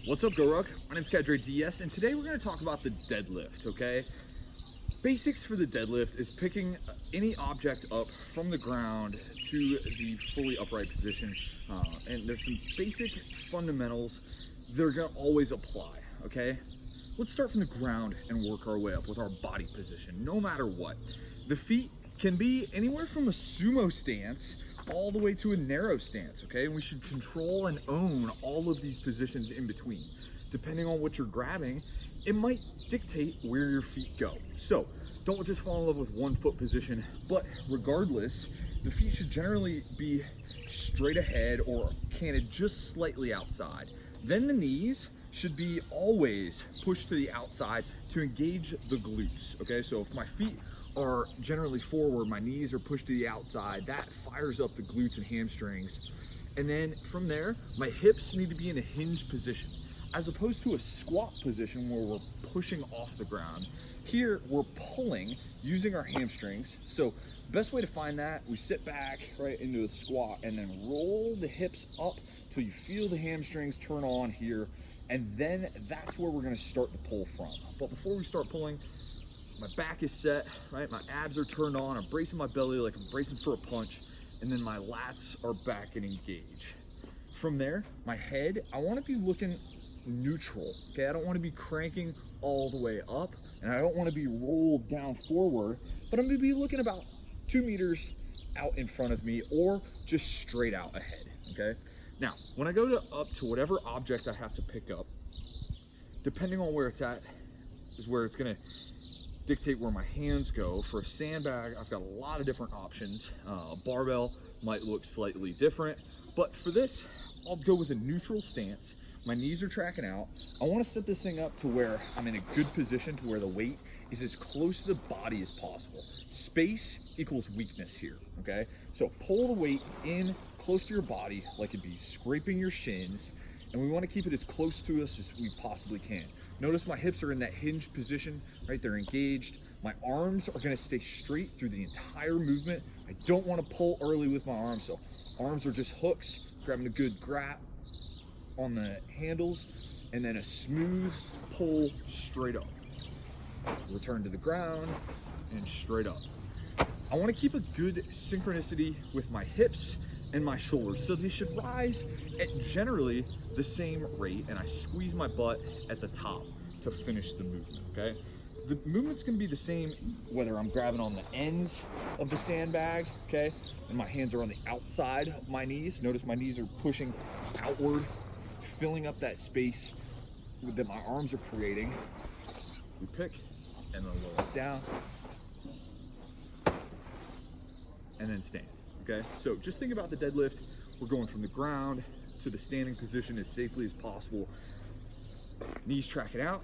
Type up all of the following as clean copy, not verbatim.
What's up, GORUCK? My name's DS, and today we're going to talk about the deadlift, okay? Basics for the deadlift is picking any object up from the ground to the fully upright position, and there's some basic fundamentals that are going to always apply, okay? Let's start from the ground and work our way up with our body position, no matter what. The feet can be anywhere from a sumo stance all the way to a narrow stance, okay? And we should control and own all of these positions in between. Depending on what you're grabbing, it might dictate where your feet go. So don't just fall in love with one foot position, but regardless, the feet should generally be straight ahead or canted just slightly outside. Then the knees should be always pushed to the outside to engage the glutes, okay? So if my feet are generally forward, my knees are pushed to the outside, that fires up the glutes and hamstrings. And then from there, my hips need to be in a hinge position, as opposed to a squat position where we're pushing off the ground. Here, we're pulling using our hamstrings. So best way to find that, we sit back right into a squat and then roll the hips up till you feel the hamstrings turn on here. And then that's where we're gonna start to pull from. But before we start pulling, my back is set, right? My abs are turned on. I'm bracing my belly like I'm bracing for a punch. And then my lats are back and engaged. From there, my head, I wanna be looking neutral, okay? I don't wanna be cranking all the way up, and I don't wanna be rolled down forward, but I'm gonna be looking about 2 meters out in front of me or just straight out ahead, okay? Now, when I go up to whatever object I have to pick up, depending on where it's at, is where it's gonna dictate where my hands go. For a sandbag, I've got a lot of different options. A barbell might look slightly different, but for this, I'll go with a neutral stance. My knees are tracking out. I want to set this thing up to where I'm in a good position to where the weight is as close to the body as possible. Space equals weakness here, okay? So pull the weight in close to your body like it'd be scraping your shins, and we want to keep it as close to us as we possibly can. Notice my hips are in that hinge position, right? They're engaged. My arms are gonna stay straight through the entire movement. I don't wanna pull early with my arms, so arms are just hooks, grabbing a good grab on the handles, and then a smooth pull straight up. Return to the ground and straight up. I wanna keep a good synchronicity with my hips and my shoulders, so they should rise at generally the same rate, and I squeeze my butt at the top to finish the movement, okay? The movement's gonna be the same whether I'm grabbing on the ends of the sandbag, okay? And my hands are on the outside of my knees. Notice my knees are pushing outward, filling up that space that my arms are creating. We pick and then lower it down and then stand. Okay, so just think about the deadlift. We're going from the ground to the standing position as safely as possible. Knees tracking out,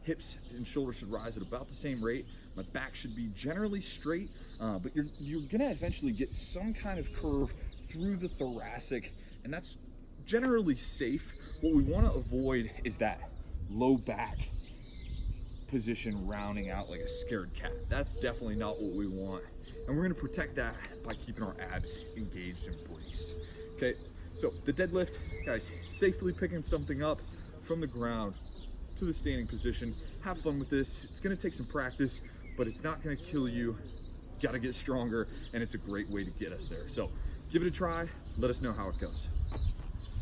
hips and shoulders should rise at about the same rate. My back should be generally straight, but you're gonna eventually get some kind of curve through the thoracic, and that's generally safe. What we wanna avoid is that low back position rounding out like a scared cat. That's definitely not what we want. And we're gonna protect that by keeping our abs engaged and braced. Okay, so the deadlift, guys, safely picking something up from the ground to the standing position. Have fun with this. It's gonna take some practice, but it's not gonna kill you. Gotta get stronger, and it's a great way to get us there. So give it a try, let us know how it goes.